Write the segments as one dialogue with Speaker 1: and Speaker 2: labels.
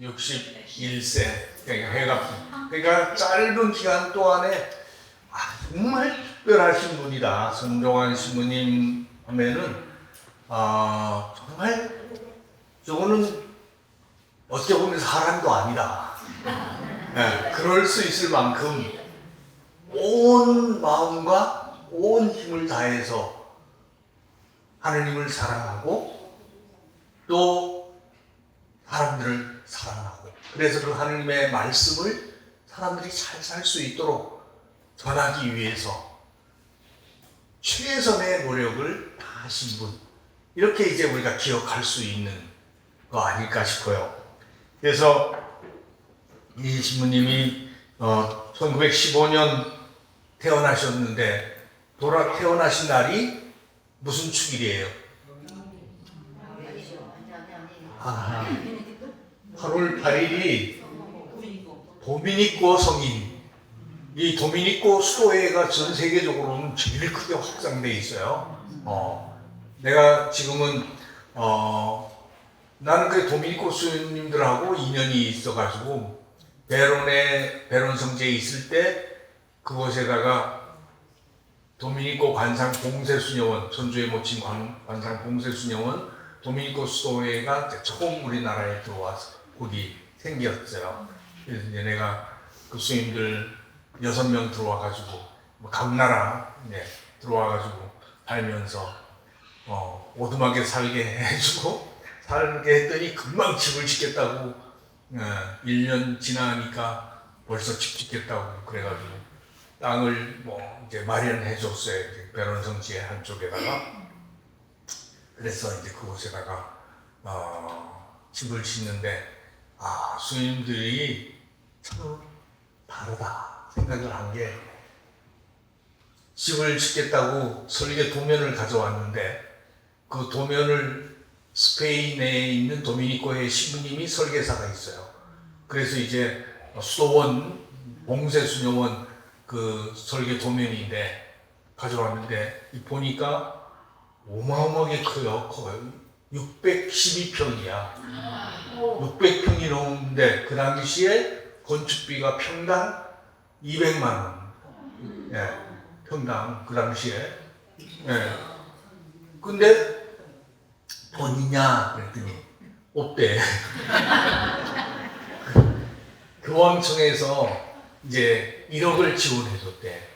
Speaker 1: 61세 그러니까 짧은 기간 동안에 정말 특별하신 분이다. 성종환 신부님 하면은 정말 저거는 어떻게 보면 사람도 아니다. 네, 그럴 수 있을 만큼 온 마음과 온 힘을 다해서 하느님을 사랑하고 또 사람들을 사랑하고, 그래서 그 하느님의 말씀을 사람들이 잘 살 수 있도록 전하기 위해서 최선의 노력을 다하신 분, 이렇게 이제 우리가 기억할 수 있는 거 아닐까 싶어요. 그래서 이 신부님이 1915년 태어나셨는데 태어나신 날이 무슨 축일이에요? 8월 8일이 도미니코 성인, 이 도미니코 수도회가 전 세계적으로는 제일 크게 확장돼 있어요. 내가 지금은 나는 그 도미니코 수녀님들하고 인연이 있어가지고 베론 성지에 있을 때 그곳에다가 도미니코 관상 봉쇄수녀원, 천주의 모친 관상 봉쇄수녀원 도미니코 수도회가 처음 우리나라에 들어와서 거기 생겼어요. 그래서 이제 내가 그 스님들 6명 들어와가지고 각 나라 들어와가지고 살면서 오두막에 살게 해주고 살게 했더니 금방 집을 짓겠다고 1년 지나니까 벌써 집 짓겠다고 그래가지고 땅을 이제 마련해 줬어요. 베론 성지의 한쪽에다가. 그래서 이제 그곳에다가 집을 짓는데 스님들이 참 다르다 생각을 한 게, 집을 짓겠다고 설계 도면을 가져왔는데 그 도면을 스페인에 있는 도미니코의 신부님이 설계사가 있어요. 그래서 이제 수도원 봉쇄수녀원 그 설계 도면인데 가져왔는데 보니까 어마어마하게 커요. 거의 612평이야. 600평이 넘는데 그 당시에 건축비가 평당 200만 원. 평당 그 당시에. 근데 돈 있냐 그랬더니 없대. 교황청에서 이제 1억을 지원해 줬대.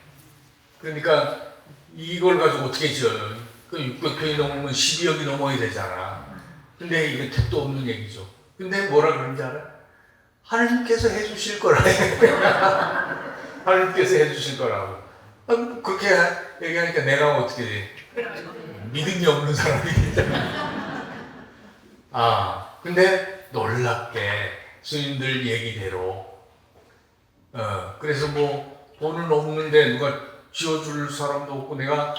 Speaker 1: 그러니까 이걸 가지고 어떻게 지어요? 그 600평이 넘으면 12억이 넘어야 되잖아. 근데 이게 택도 없는 얘기죠. 근데 뭐라 그런지 알아? 하나님께서 해주실 거라. 하나님께서 해주실 거라고. 그렇게 얘기하니까 내가 어떻게 돼? 믿음이 없는 사람이 근데 놀랍게 스님들 얘기대로 그래서 돈은 없는데 누가 지어줄 사람도 없고, 내가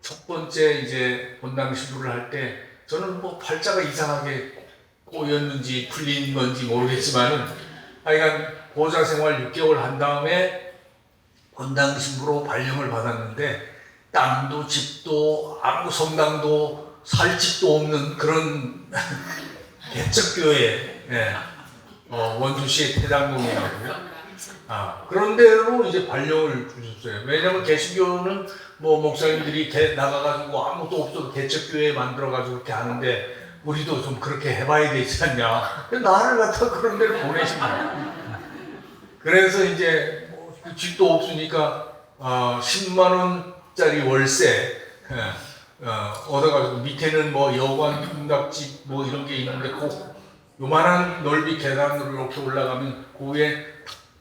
Speaker 1: 첫 번째 이제 본당 신부를 할 때 저는 팔자가 이상하게 꼬였는지 풀린 건지 모르겠지만은 하여간 보좌 생활 6개월 한 다음에 본당 신부로 발령을 받았는데 땅도 집도 아무 성당도 살 집도 없는 그런 개척교회, 원주시의 태당동이라고 그런 데로 이제 발령을 주셨어요. 왜냐면 개신교는 목사님들이 나가가지고 아무것도 없어도 개척교회 만들어가지고 그렇게 하는데 우리도 좀 그렇게 해봐야 되지 않냐. 나를 갖다 그런 데를 보내신 거야. 그래서 이제 집도 없으니까 10만 원짜리 월세 얻어가지고 밑에는 여관 분닭집 이런 게 있는데 요만한 넓이 계단으로 이렇게 올라가면 그 위에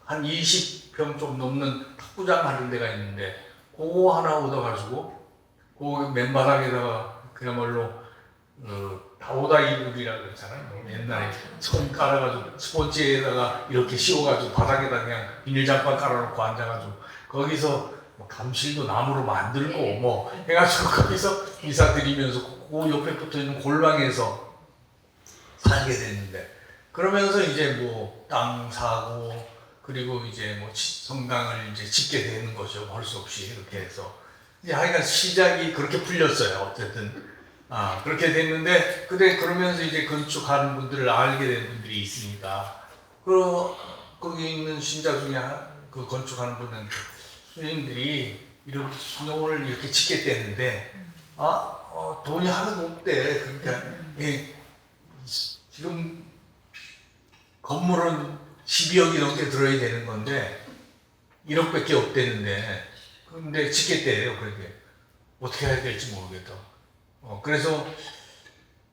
Speaker 1: 한 20평 좀 넘는 탁구장 하는 데가 있는데 그거 하나 얻어가지고 그 맨바닥에다가 그야말로 다오다 이불이라고 그랬잖아요. 옛날에 천 깔아가지고 스펀지에다가 이렇게 씌워가지고 바닥에다 그냥 비닐장판 깔아놓고 앉아가지고 거기서 감실도 나무로 만들고 해가지고 거기서 미사 드리면서 그 옆에 붙어있는 골방에서 살게 됐는데, 그러면서 이제 땅 사고 그리고 이제 성당을 이제 짓게 되는 거죠. 할 수 없이 이렇게 해서. 이제 하여간 시작이 그렇게 풀렸어요. 어쨌든 그렇게 됐는데, 근데 그러면서 이제 건축하는 분들을 알게 된 분들이 있으니까, 거기 있는 신자 중에 그 건축하는 분은 스님들이 이렇게 수녀원을 이렇게 짓겠다는데, 돈이 하나도 없대. 그러니까, 지금 건물은 12억이 넘게 들어야 되는 건데, 1억밖에 없대는데, 근데 짓겠대요. 그렇게. 어떻게 해야 될지 모르겠다. 그래서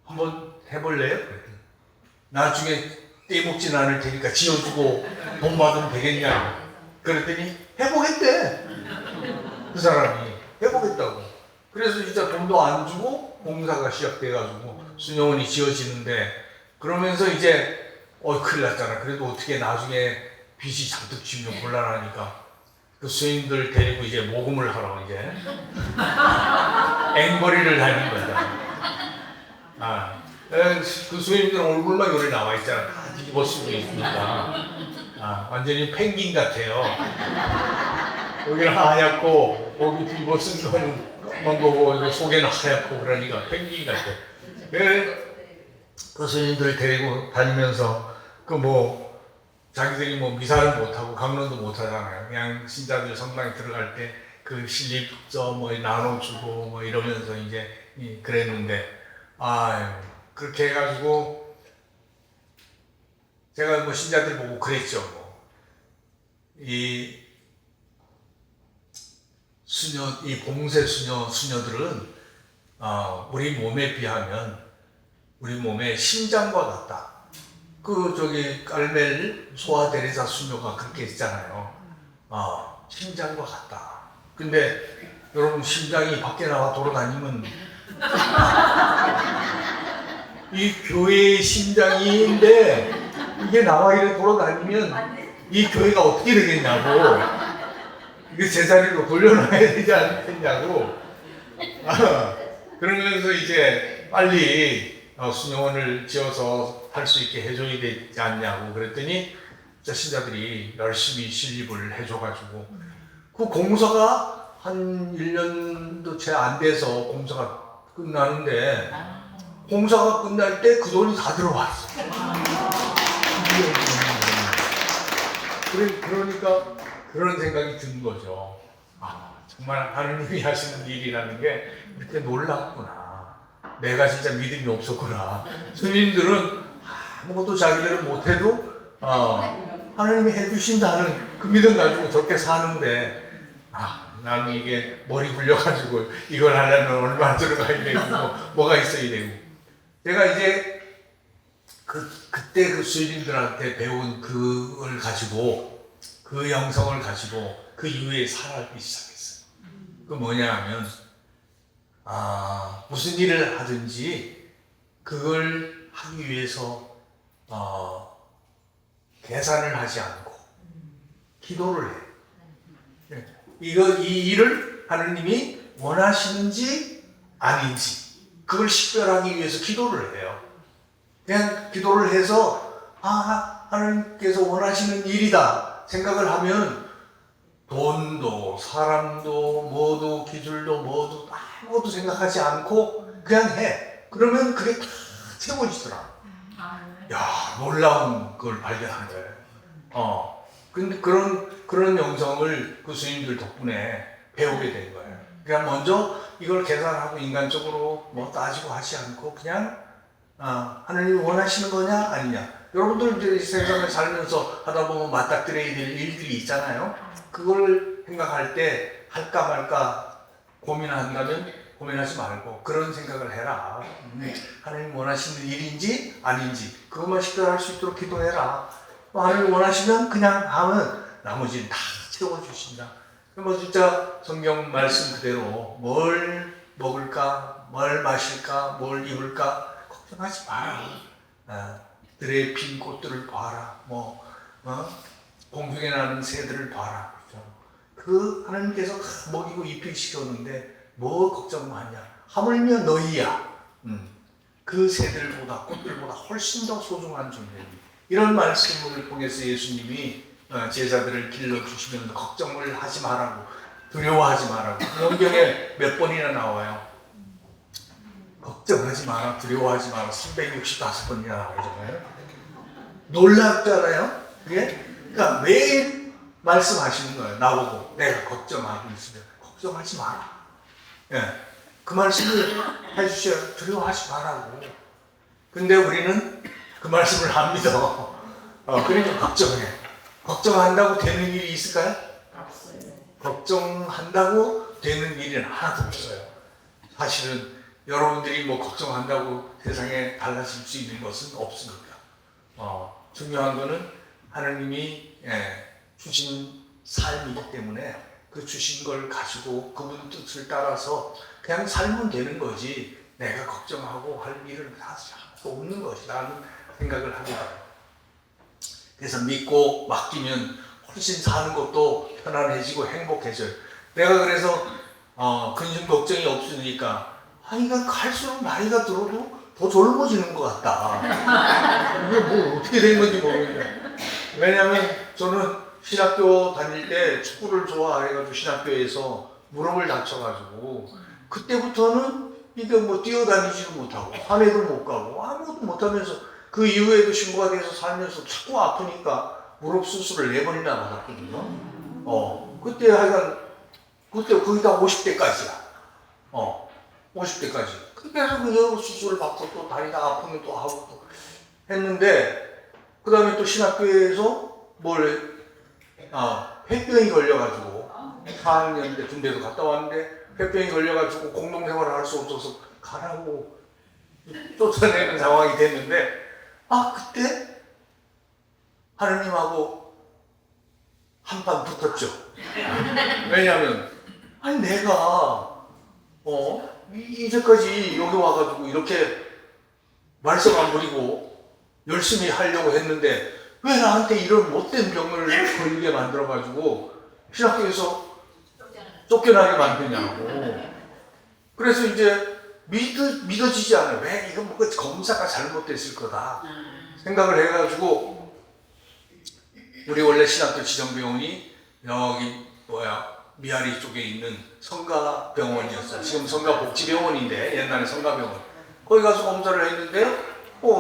Speaker 1: 한번 해볼래요? 그랬더니 나중에 떼먹진 않을 테니까 지어주고 돈 받으면 되겠냐? 그랬더니 해보겠대. 그 사람이 해보겠다고. 그래서 진짜 돈도 안 주고 공사가 시작돼가지고 수녀원이 지어지는데, 그러면서 이제 큰일 났잖아. 그래도 어떻게 나중에 빚이 잔뜩 지면 곤란하니까 그 스님들 데리고 이제 모금을 하러 이제 앵벌이를 다닌 거잖아. 그 스님들 얼굴만 요리 나와 있잖아. 다 뒤집어 쓰고 있으니까. 완전히 펭귄 같아요. 여기는 하얗고, 여기 뒤집어 쓴 거는 검은 거고, 속에는 하얗고, 그러니까 펭귄 같아. 그 스님들 데리고 다니면서, 자기들이 미사를 못하고 강론도 못하잖아요. 그냥 신자들 성당에 들어갈 때 그 신립서 나눠주고 이러면서 이제 그랬는데, 그렇게 해가지고 제가 신자들 보고 그랬죠. 이 봉쇄 수녀들은 우리 몸에 비하면 우리 몸의 심장과 같다. 깔멜 소아 데레사 수녀가 그렇게 했잖아요. 심장과 같다. 근데 여러분, 심장이 밖에 나와 돌아다니면 이 교회의 심장인데 이게 나와 이렇게 돌아다니면 이 교회가 어떻게 되겠냐고. 이게 제자리로 돌려놔야 되지 않겠냐고. 그러면서 이제 빨리 수녀원을 지어서 할 수 있게 해줘야 되지 않냐고 그랬더니 신자들이 열심히 신립을 해줘가지고 그 공사가 한 1년도 채 안 돼서 공사가 끝나는데, 공사가 끝날 때 그 돈이 다 들어왔어. 그러니까 그런 생각이 든 거죠. 정말 하느님이 하시는 일이라는 게 이렇게 놀랍구나. 내가 진짜 믿음이 없었구나. 스님들은 아무것도 자기들은 못해도 하나님이 해주신다는 그 믿음 가지고 저렇게 사는데, 나는 이게 머리 굴려가지고 이걸 하려면 얼마 들어가야 되고 뭐가 있어야 되고. 제가 이제 그때 그 스님들한테 배운 그걸 가지고, 그 영성을 가지고 그 이후에 살아가기 시작했어요. 그 뭐냐 하면, 무슨 일을 하든지 그걸 하기 위해서 계산을 하지 않고 기도를 해. 이 일을 하느님이 원하시는지 아닌지 그걸 식별하기 위해서 기도를 해요. 그냥 기도를 해서 하나님께서 원하시는 일이다 생각을 하면 돈도 사람도 뭐도 기술도 뭐도 아무것도 생각하지 않고 그냥 해. 그러면 그게 다 채워지더라. 놀라운 걸 발견한 거예요. 근데 그런 영성을 그 스님들 덕분에 배우게 된 거예요. 그냥 먼저 이걸 계산하고 인간적으로 따지고 하지 않고 그냥 하나님이 원하시는 거냐 아니냐. 여러분들 이제 세상을 살면서 하다 보면 맞닥뜨려야 될 일들이 있잖아요. 그걸 생각할 때 할까 말까 고민한다면 고민하지 말고 그런 생각을 해라. 하나님 원하시는 일인지 아닌지 그것만 식별할 수 있도록 기도해라. 하나님 원하시면 그냥 하면 나머지는 다 채워주신다. 진짜 성경 말씀 그대로 뭘 먹을까, 뭘 마실까, 뭘 입을까 걱정하지 마라. 들에 핀 꽃들을 봐라. 공중에 나는 새들을 봐라. 그 하나님께서 먹이고 입히시켰는데 뭐 걱정하냐. 하물며 너희야. 그 새들보다 꽃들보다 훨씬 더 소중한 존재입니다. 이런 말씀을 통해서 예수님이 제자들을 길러주시면서 걱정을 하지 말라고, 두려워하지 말라고 성경에 몇 번이나 나와요. 걱정하지 마라, 두려워하지 마라 365번이나 나오잖아요. 놀랍잖아요. 그게? 그러니까 매일 말씀하시는 거예요. 나보고 내가 걱정하고 있으면 걱정하지 마라. 예, 그 말씀을 해주셔요. 두려워하지 말라고. 근데 우리는 그 말씀을 안 믿어. 그러니까 걱정해. 걱정한다고 되는 일이 있을까요?
Speaker 2: 없어요.
Speaker 1: 걱정한다고 되는 일은 하나도 없어요. 사실은 여러분들이 뭐 걱정한다고 세상에 달라질 수 있는 것은 없습니다. 중요한 거는 하나님이 주신 삶이기 때문에 그 주신 걸 가지고 그분 뜻을 따라서 그냥 살면 되는 거지 내가 걱정하고 할 일은 사실 하나도 없는 것이라는 생각을 하게 돼요. 그래서 믿고 맡기면 훨씬 사는 것도 편안해지고 행복해져요. 내가 그래서 근심 걱정이 없으니까 이거 갈수록 나이가 들어도 더 젊어지는 것 같다. 이게 뭐 어떻게 된 건지 모르겠네. 왜냐하면 저는 신학교 다닐 때 축구를 좋아해가지고 신학교에서 무릎을 다쳐가지고 그때부터는 이게 뭐 뛰어다니지도 못하고 산에도 못 가고 아무것도 못하면서 그 이후에도 신부가 돼서 살면서 자꾸 아프니까 무릎 수술을 4번이나 받았거든요. 그때 하여간 그때 거의 다 50대까지야. 50대까지. 그래서 그 수술을 받고 또 다니다 아프면 또 하고 또 했는데 그 다음에 또 신학교에서 폐병이 걸려가지고 4학년 때 군대도 갔다 왔는데 폐병이 걸려가지고 공동생활을 할 수 없어서 가라고 쫓아내는 상황이 됐는데 그때 하느님하고 한판 붙었죠. 왜냐하면 내가 이제까지 여기 와가지고 이렇게 말썽 안 부리고 열심히 하려고 했는데 왜 나한테 이런 못된 병을 걸리게 만들어가지고 신학교에서 쫓겨나게 만드냐고. 그래서 이제 믿어지지 않아요. 왜 이건 뭔가 검사가 잘못됐을 거다 생각을 해가지고 우리 원래 신학교 지정병원이 여기 미아리 쪽에 있는 성가병원이었어요. 지금 성가복지병원인데 옛날에 성가병원. 거기 가서 검사를 했는데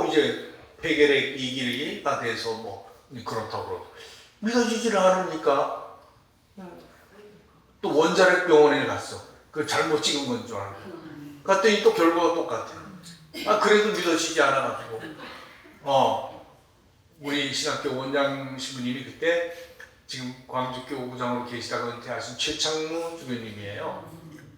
Speaker 1: 이제 폐결핵 2기가 돼서 뭐 그렇다고 그러고 믿어지지를 않으니까 또 원자력 병원에 갔어. 그 잘못 찍은 건 줄 알고. 갔더니 또 결과가 똑같아. 그래도 믿어지지 않아가지고 우리 신학교 원장 신부님이 그때 지금 광주교구장으로 계시다가 은퇴하신 최창무 주교님이에요.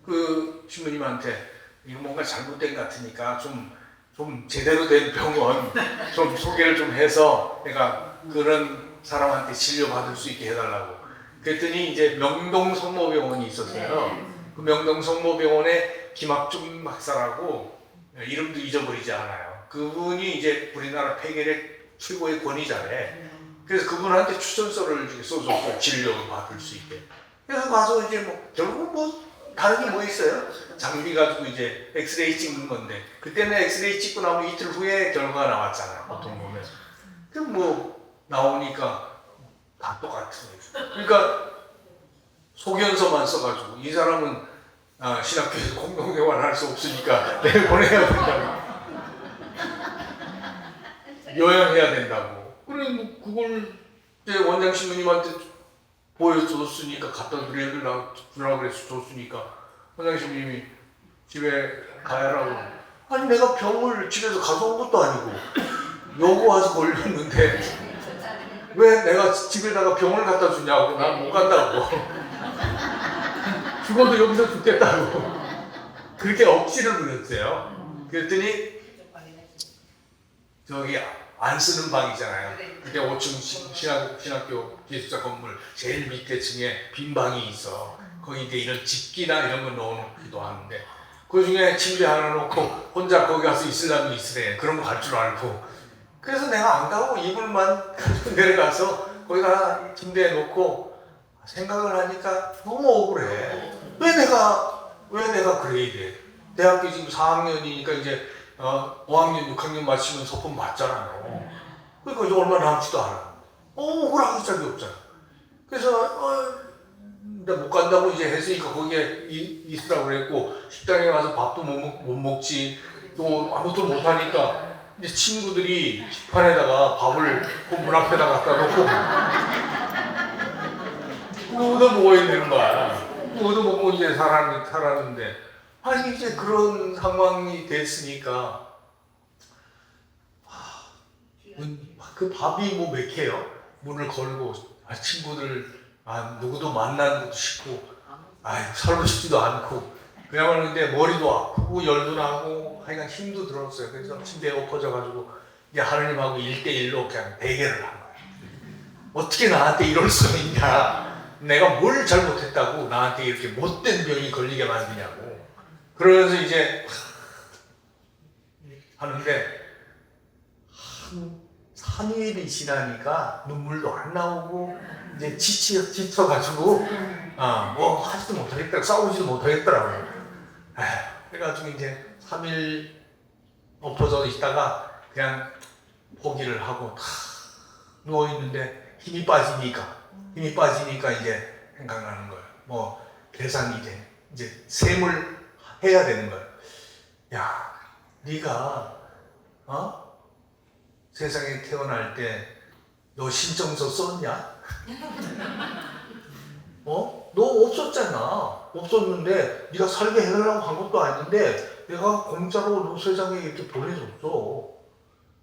Speaker 1: 그 신부님한테 이거 뭔가 잘못된 것 같으니까 좀 제대로 된 병원 좀 소개를 좀 해서 내가 그런 사람한테 진료받을 수 있게 해달라고. 그랬더니 이제 명동성모병원이 있었어요. 그 명동성모병원에 김학중 박사라고 이름도 잊어버리지 않아요. 그분이 이제 우리나라 폐결핵 최고의 권위자래. 그래서 그분한테 추천서를 써줬어요. 진료를 받을 수 있게. 그래서 가서 이제 결국 다른 게 뭐 있어요? 장비 가지고 이제 엑스레이 찍는 건데 그때는 엑스레이 찍고 나면 이틀 후에 결과가 나왔잖아요. 보통 보면. 그럼 나오니까 다 똑같은 거죠. 그러니까 소견서만 써가지고 이 사람은 신학교에서 공동생활을 할 수 없으니까 내보내야 된다고. 요양해야 된다고. 그래 그걸 이제 원장 신부님한테 보여줬으니까 갖다 주라고 그래서 줬으니까 원장 신부님이 집에 가야라고. 내가 병을 집에서 가져온 것도 아니고 여기 와서 걸렸는데 왜 내가 집에다가 병을 갖다 주냐고. 난 못 간다고. 죽어도 여기서 죽겠다고. 그렇게 억지를 부렸어요. 그랬더니 저기 안 쓰는 방이잖아요. 그때 5층 신학교 기숙사 건물 제일 밑에 층에 빈 방이 있어. 거기 이제 이런 집기나 이런 거 넣어놓기도 하는데 그 중에 침대 하나 놓고 혼자 거기 가서 있으려면 있으래. 그런 거 갈 줄 알고. 그래서 내가 안 가고 이불만 가지고 내려가서 거기다 침대에 놓고 생각을 하니까 너무 억울해. 왜 내가 그래야 돼? 대학교 지금 4학년이니까 이제 5학년, 6학년 마치면 소품 맞잖아요. 그러니까 이제 얼마 남지도 않아. 억울하기 짝이 없잖아. 그래서 내가 못 간다고 이제 했으니까 거기에 있으라고 그랬고 식당에 가서 밥도 못 먹지. 또 아무것도 못하니까 이제 친구들이 식판에다가 밥을 그 문 앞에다 갖다 놓고 누구도 먹어야 되는 거야. 누구도 먹고 이제 살았는데 아니 이제 그런 상황이 됐으니까 그 밥이 뭐 몇 개요? 문을 걸고 친구들 누구도 만나는 것도 싫고 살고 싶지도 않고 그야말로 근데 머리도 아프고 열도 나고 하여간 힘도 들었어요. 그래서 침대에 엎어져가지고 이제 하느님하고 1대1로 그냥 대결을 한 거예요. 어떻게 나한테 이럴 수 있냐? 내가 뭘 잘못했다고 나한테 이렇게 못된 병이 걸리게 만드냐고. 그러면서 이제 하는데 한 3일이 지나니까 눈물도 안 나오고 이제 지쳐가지고 뭐 하지도 못하겠더라고. 싸우지도 못하겠더라고요. 그래가지고 이제 3일 엎어져 있다가 그냥 포기를 하고 누워있는데 힘이 빠지니까 이제 생각나는 거예요. 뭐 계산이 이제 셈을 해야 되는 거예요. 야, 네가 세상에 태어날 때 너 신청서 썼냐? 너 없었잖아. 없었는데 네가 살게 해달라고 한 것도 아닌데 내가 공짜로 너 세상에 이렇게 보내줬어.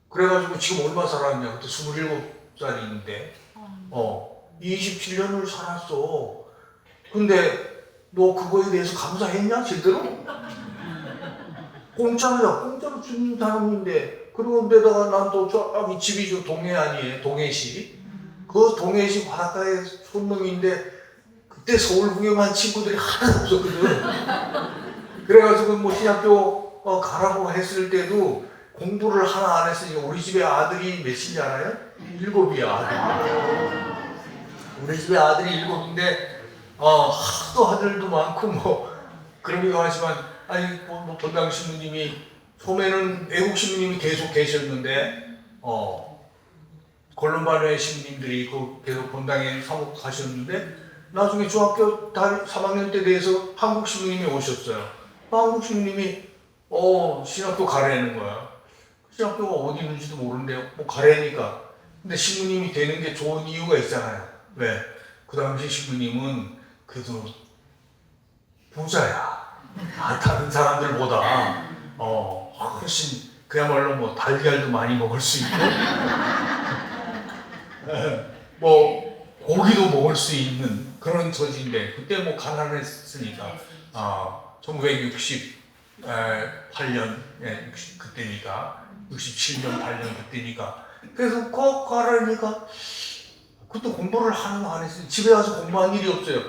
Speaker 1: 그래가지고 지금 얼마 살았냐? 그때 27살인데 27년을 살았어. 근데 너 그거에 대해서 감사했냐? 제대로? 공짜로 주는 사람인데 그런데다가 난 또 저기 집이 좀 동해 아니에요? 동해시? 그 동해시 바닷가에 손놈인데 그때 서울 구경한 친구들이 하나도 없었거든. 그래가지고 뭐 신학교 가라고 했을 때도 공부를 하나 안 했으니까 우리 집에 아들이 몇인지 알아요? 7이야 아들. 우리 집에 아들이 7인데 하도 아들도 많고 뭐 그러기도 하지만 뭐 본당 신부님이 처음에는 외국 신부님이 계속 계셨는데 콜롬바노의 신부님들이 계속 본당에 사목하셨는데 나중에 중학교 3학년 때 돼서 한국 신부님이 오셨어요. 한국 신부님이 신학교 가라는 거야. 신학교가 어디 있는지도 모르는데 뭐 가라니까. 근데 신부님이 되는 게 좋은 이유가 있잖아요. 왜? 그 당시 신부님은 그래도 부자야. 다른 사람들보다 훨씬 그야말로 뭐 달걀도 많이 먹을 수 있고 뭐 고기도 먹을 수 있는 그런 처지인데 그때 뭐 가난했으니까 1968년 그때니까 67년 8년 그때니까 그래서 꼭 가라니까 그때 공부를 하는 안 했어요. 집에 와서 공부한 일이 없어요.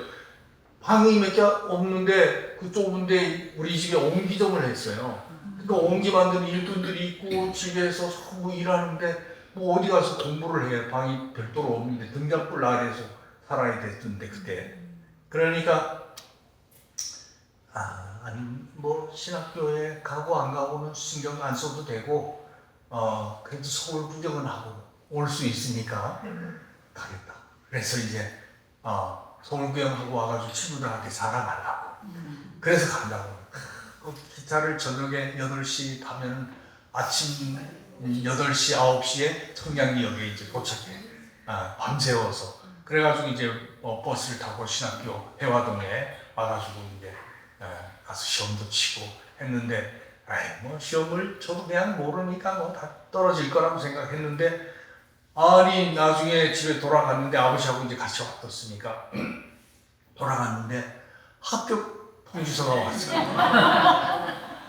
Speaker 1: 방이 몇 개 없는데 그 좁은데 우리 집에 옹기점을 했어요. 그러니까 옹기 만드는 일꾼들이 있고 집에서 전부 일하는데 뭐 어디 가서 공부를 해요. 방이 별도로 없는데 등잔불 아래에서 살아야 됐던데 그때. 그러니까 아니 뭐 신학교에 가고 안 가고는 신경 안 써도 되고 그래도 서울 구경은 하고 올 수 있으니까 가겠다. 그래서 이제 서울 구경하고 와가지고 친구들한테 자랑하려고. 그래서 간다고. 기차를 저녁에 8시 타면 아침 8시, 9시에 청량리역에 이제 도착해. 밤새워서. 그래가지고 이제 버스를 타고 신학교 해화동에 와가지고 이제 가서 시험도 치고 했는데, 뭐 시험을 저도 그냥 모르니까 뭐 다 떨어질 거라고 생각했는데, 아니 나중에 집에 돌아갔는데 아버지하고 이제 같이 왔었으니까 돌아갔는데 합격 통지서가 왔어요.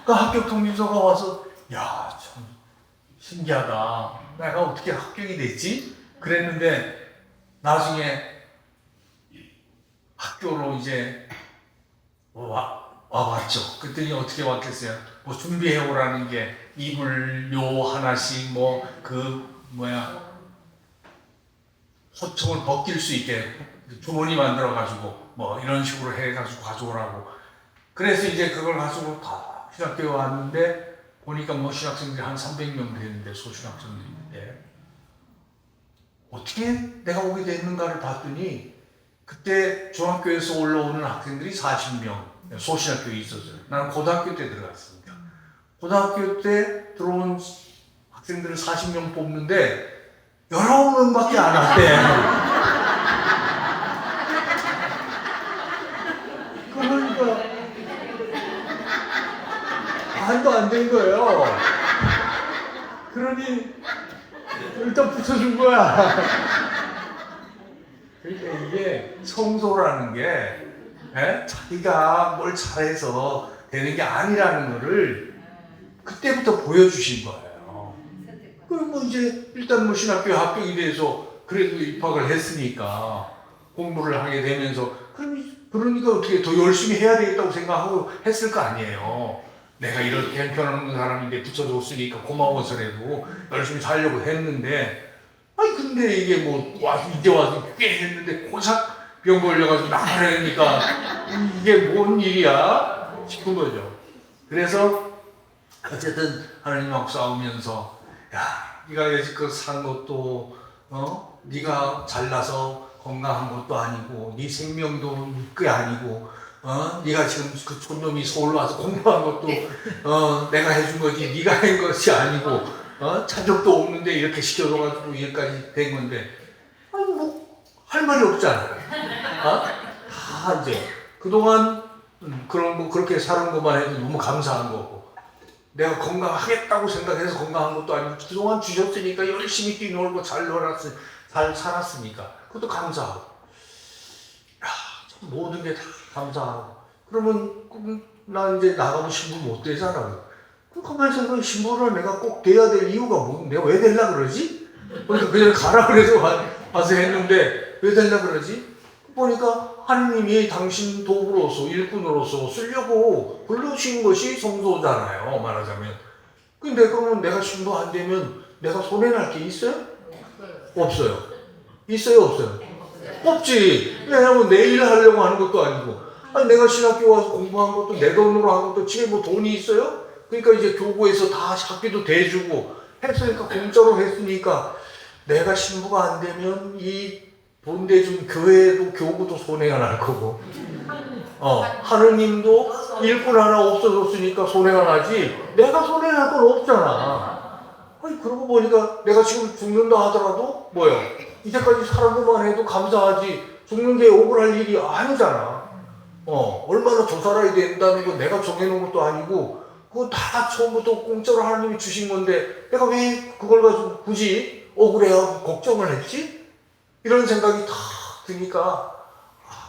Speaker 1: 그 합격 통지서가 와서 야 참 신기하다. 내가 어떻게 합격이 됐지? 그랬는데 나중에 학교로 이제 와봤죠. 그랬더니 어떻게 왔겠어요? 뭐 준비해오라는 게 이불요 하나씩 뭐 소총을 벗길 수 있게 주머니 만들어가지고 뭐 이런 식으로 해가지고 가져오라고. 그래서 이제 그걸 가지고 다 신학교에 왔는데 보니까 뭐 신학생들이 한 300명 되는데 소신학생들인데 어떻게 내가 오게 됐는가를 봤더니 그때 중학교에서 올라오는 학생들이 40명 소신학교에 있었어요. 나는 고등학교 때 들어갔으니까 고등학교 때 들어온 학생들을 40명 뽑는데 19명밖에 안 왔대. 그러니까 말도 안 된 거예요. 그러니 일단 붙여준 거야. 그러니까 이게 성소라는 게 자기가 뭘 잘해서 되는 게 아니라는 거를 그때부터 보여주신 거예요. 그럼 뭐 이제 일단 뭐 신학교 합격이 돼서 그래도 입학을 했으니까 공부를 하게 되면서 그러니까 어떻게 더 열심히 해야 되겠다고 생각하고 했을 거 아니에요. 내가 이렇게 형편없는 사람인데 붙여줬으니까 고마워서라도 열심히 살려고 했는데, 아니 근데 이게 뭐 이제 와서 꽤 했는데 고작 병 걸려가지고 나가려니까 이게 뭔 일이야 싶은 거죠. 그래서 어쨌든 하나님하고 싸우면서, 야, 네가 여지껏 산 것도 네가 잘나서 건강한 것도 아니고 네 생명도 꽤 아니고 네가 지금 그 촌놈이 서울 와서 공부한 것도 내가 해준 거지 네가 한 것이 아니고 자격도 없는데 이렇게 시켜줘가지고 여기까지 된 건데, 아니 뭐 할 말이 없잖아. 다 이제 그동안 그런 거 그렇게 사는 것만 해도 너무 감사한 거고, 내가 건강하겠다고 생각해서 건강한 것도 아니고 그동안 주셨으니까 열심히 뛰놀고 잘 살았으니까 그것도 감사하고, 참 모든 게 다 감사하고. 그러면 나 이제 나가면 신부 못 되잖아. 그럼 가만히 생각해, 신부를 내가 꼭 돼야 될 이유가 뭐, 내가 왜 되려 그러지? 그러니까 그냥 가라 그래서 와서 했는데 왜 되려 그러지? 보니까 하느님이 당신 도구로서 일꾼으로서 쓰려고 불러주신 것이 성소잖아요, 말하자면. 근데 그러면 내가 신부 안 되면 내가 손해날 게 있어요? 없어요. 있어요, 없어요? 없지. 왜냐면 내일 하려고 하는 것도 아니고, 아니 내가 신학교 와서 공부한 것도 내 돈으로 한 것도 집에 뭐 돈이 있어요? 그러니까 이제 교구에서 다 학비도 대주고 했으니까, 공짜로 했으니까 내가 신부가 안 되면 이 돈 대준 교회도 교구도 손해가 날 거고, 하느님도 일꾼 하나 없어졌으니까 손해가 나지 내가 손해날 건 없잖아. 아니 그러고 보니까 내가 지금 죽는다 하더라도 뭐야, 이제까지 살은 것만 해도 감사하지 죽는 게 억울할 일이 아니잖아. 얼마나 더 살아야 된다는 거 내가 정해놓은 것도 아니고 그거 다 처음부터 공짜로 하나님이 주신 건데 내가 왜 그걸 가지고 굳이 억울해하고 걱정을 했지? 이런 생각이 다 드니까,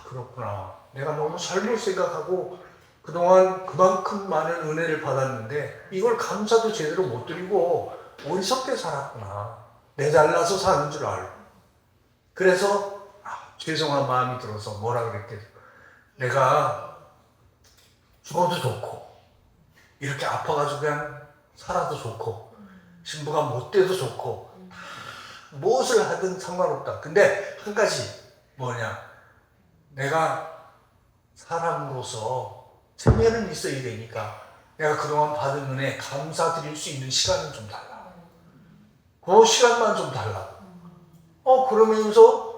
Speaker 1: 그렇구나. 내가 너무 잘못 생각하고 그동안 그만큼 많은 은혜를 받았는데 이걸 감사도 제대로 못 드리고 어리석게 살았구나. 내 잘나서 사는 줄 알고. 그래서 죄송한 마음이 들어서 뭐라 그랬겠어. 내가 죽어도 좋고 이렇게 아파가지고 그냥 살아도 좋고 신부가 못 돼도 좋고 무엇을 하든 상관없다. 근데 한 가지 뭐냐, 내가 사람으로서 체면은 있어야 되니까 내가 그동안 받은 은혜 감사드릴 수 있는 시간은 좀 달라. 그 시간만 좀 달라. 그러면서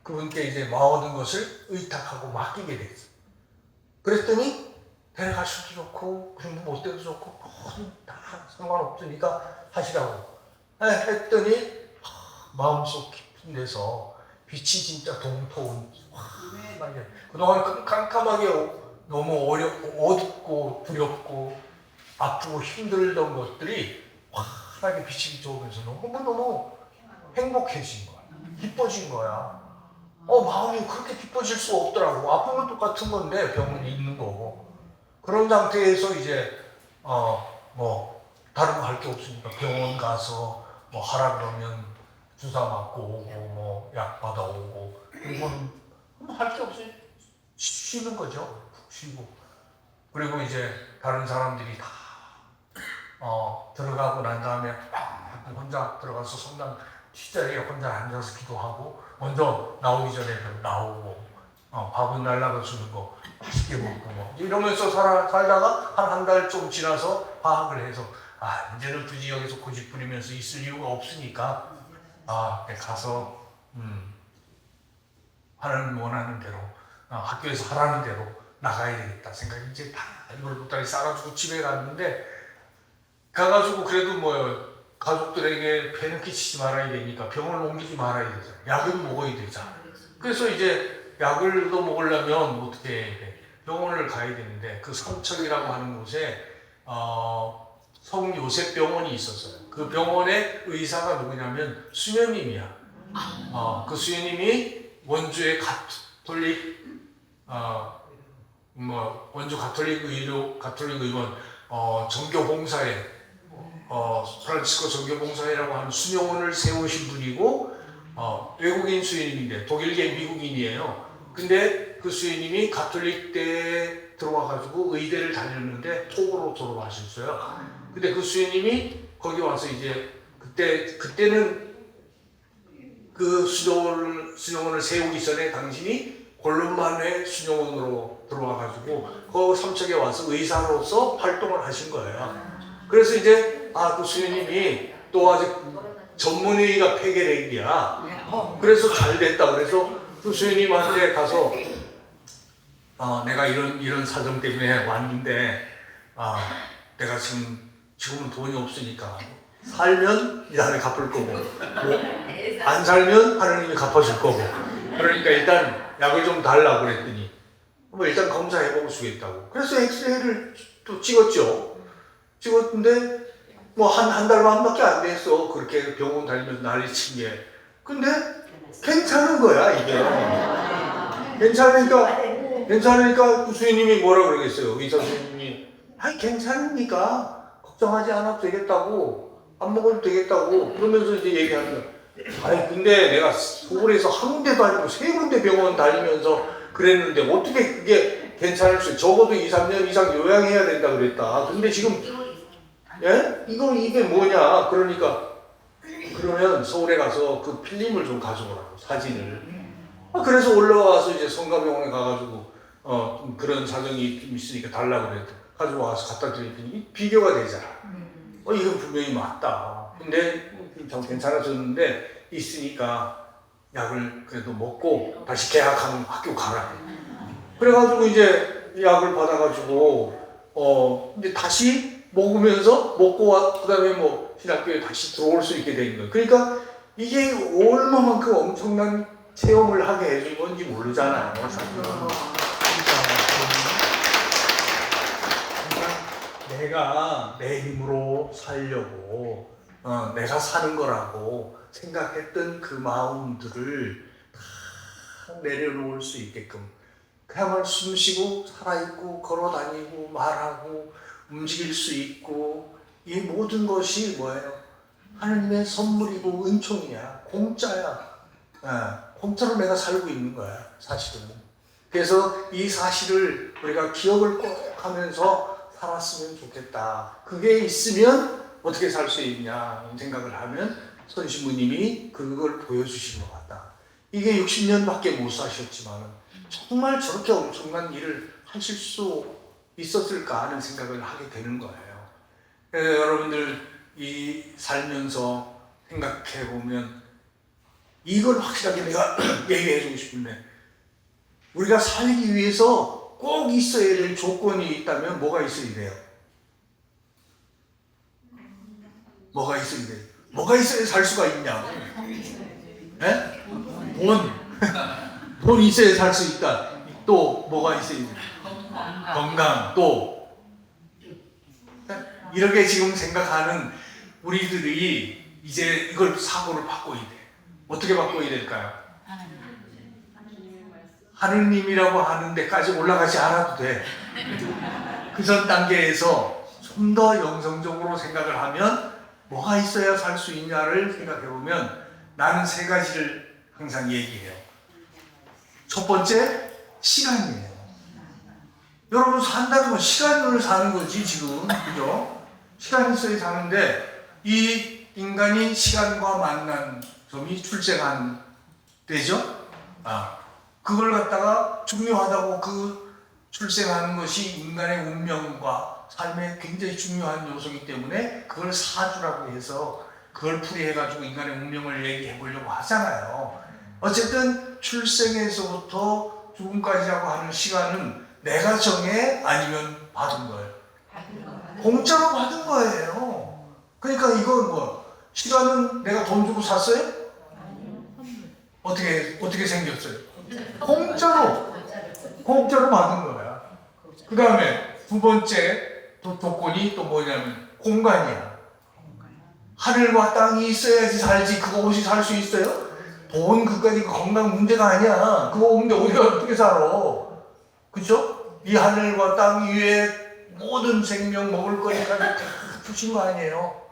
Speaker 1: 그분께 이제 모든 것을 의탁하고 맡기게 됐어. 그랬더니 데려가셔도 좋고 공부 못 돼도 좋고 다 상관없으니까 하시라고 했더니 마음속 깊은 데서 빛이 진짜 동토운 그동안 깜깜하게 너무 어둡고 두렵고 아프고 힘들던 것들이 환하게 빛이 비춰오면서 너무너무 행복해진 거야. 기뻐진 거야. 마음이 그렇게 기뻐질 수 없더라고. 아픈 건 똑같은 건데 병은 있는 거고. 그런 상태에서 이제 뭐 다른 거 할 게 없으니까 병원 가서 뭐 하라 그러면 주사 맞고 오고 뭐 약 받아오고, 이건 할 게 없이 쉬는 거죠. 푹 쉬고. 그리고 이제 다른 사람들이 다 들어가고 난 다음에 혼자 들어가서 성당 뒷자리에 혼자 앉아서 기도하고, 먼저 나오기 전에 나오고 밥은 날라가 주는 거 맛있게 먹고 뭐 이러면서 살다가 한 달 좀 지나서 파악을 해서 이제는 굳이 여기서 고집 부리면서 있을 이유가 없으니까 가서 하나님 원하는 대로 학교에서 하라는 대로 나가야 되겠다 생각이 이제 다 이걸 보따리 싸가지고 집에 갔는데 가가지고 그래도 뭐 가족들에게 폐는 끼치지 말아야 되니까 병을 옮기지 말아야 되잖아. 약은 먹어야 되잖아. 그래서 이제 약을 더 먹으려면 어떻게 해야 돼? 병원을 가야 되는데 그 삼척이라고 하는 곳에 성요셉병원이 있었어요. 그 병원의 의사가 누구냐면 수녀님이야. 그 수녀님이 원주의 가톨릭 원주 가톨릭 의원 정교봉사회 프란치스코 정교봉사회라고 하는 수녀원을 세우신 분이고 외국인 수녀님인데 독일계 미국인이에요. 근데 그 수녀님이 가톨릭대에 들어와가지고 의대를 다녔는데 톡으로 졸업하셨어요. 근데 그 수녀님이 거기 와서 이제 그때는 그 수녀원을 세우기 전에 당신이 골룸만회 수녀원으로 들어와가지고 그 삼척에 와서 의사로서 활동을 하신 거예요. 그래서 이제 그 수녀님이 또 아직 전문의가 폐결한 게야. 그래서 잘 됐다. 그래서 그 수녀님한테 가서 내가 이런 사정 때문에 왔는데 내가 지금은 돈이 없으니까 살면 이 사람이 갚을 거고 안 살면 하느님이 갚아줄 거고 그러니까 일단 약을 좀 달라고 그랬더니 일단 검사해보고 주겠다고. 그래서 엑스레이를 또 찍었죠. 찍었는데 한 달 반밖에 안 됐어. 그렇게 병원 다니면서 난리 친 게. 근데 괜찮은 거야 이게. 괜찮으니까 그 수녀님이 뭐라 그러겠어요. 의사 선생님이 괜찮으니까 걱정하지 않아도 되겠다고, 안 먹어도 되겠다고 그러면서 이제 얘기하는 거야. 근데 내가 서울에서 한 군데도 아니고 세 군데 병원 다니면서 그랬는데 어떻게 그게 괜찮을 수 있어. 적어도 2, 3년 이상 요양해야 된다 그랬다. 근데 지금 이게 뭐냐. 그러면 서울에 가서 그 필름을 좀 가져오라고, 사진을. 그래서 올라와서 이제 성가병원에 가가지고 그런 사정이 좀 있으니까 달라고 그랬더니 가져와서 갖다 드렸더니 비교가 되잖아. 이건 분명히 맞다. 근데 좀 괜찮아졌는데 있으니까 약을 그래도 먹고 다시 개학하는 학교 가라. 그래가지고 이제 약을 받아가지고 근데 다시 먹으면서 먹고 그다음에 신학교에 다시 들어올 수 있게 된 거예요. 그러니까 이게 얼마만큼 엄청난 체험을 하게 해준 건지 모르잖아요. 사실은. 그러니까 내가 내 힘으로 살려고 내가 사는 거라고 생각했던 그 마음들을 다 내려놓을 수 있게끔 그야말로 숨쉬고 살아있고 걸어다니고 말하고 움직일 수 있고 이 모든 것이 뭐예요? 하나님의 선물이고 은총이야. 공짜야. 공짜로 내가 살고 있는 거야 사실은. 그래서 이 사실을 우리가 기억을 꼭 하면서 살았으면 좋겠다. 그게 있으면 어떻게 살 수 있냐 생각을 하면 선신부님이 그걸 보여주신 것 같다. 이게 60년밖에 못 사셨지만 정말 저렇게 엄청난 일을 하실 수 있었을까 하는 생각을 하게 되는 거예요. 그래서 여러분들 이 살면서 생각해 보면 이걸 확실하게 내가 얘기해 주고 싶은데 우리가 살기 위해서 꼭 있어야 될 조건이 있다면 뭐가 있어야 돼요? 뭐가 있어야 돼요? 뭐가 있어야 살 수가 있냐고. 네? 돈 있어야 살 수 있다. 또 뭐가 있어야 돼요? 건강. 또 이렇게 지금 생각하는 우리들이 이제 이걸 사고를 바꿔야 돼. 어떻게 바꿔야 될까요? 하느님이라고 하는 데까지 올라가지 않아도 돼. 그 전 단계에서 좀 더 영성적으로 생각을 하면 뭐가 있어야 살 수 있냐를 생각해 보면 나는 세 가지를 항상 얘기해요. 첫 번째, 시간이에요. 여러분 산다는 건 시간을 사는 거지 지금. 그죠? 시간이 있어야 사는데 이 인간이 시간과 만난 점이 출생한 때죠. 그걸 갖다가 중요하다고 그 출생하는 것이 인간의 운명과 삶에 굉장히 중요한 요소이기 때문에 그걸 사주라고 해서 그걸 풀이해가지고 인간의 운명을 얘기해 보려고 하잖아요. 어쨌든 출생에서부터 죽음까지라고 하는 시간은 내가 정해? 아니면 받은 거예요? 공짜로 받은 거예요. 그러니까 이건 뭐 시간은 내가 돈 주고 샀어요? 어떻게 생겼어요? 공짜로 받은 거야. 그 다음에 두 번째 조건이 또 뭐냐면 공간이야. 하늘과 땅이 있어야지 살지. 그거 없이 살 수 있어요? 돈 그까지 건강 문제가 아니야. 그거 없는데 우리가 어떻게 살아? 그죠? 이 하늘과 땅 위에 모든 생명 먹을 거니까 다 주신 거 아니에요?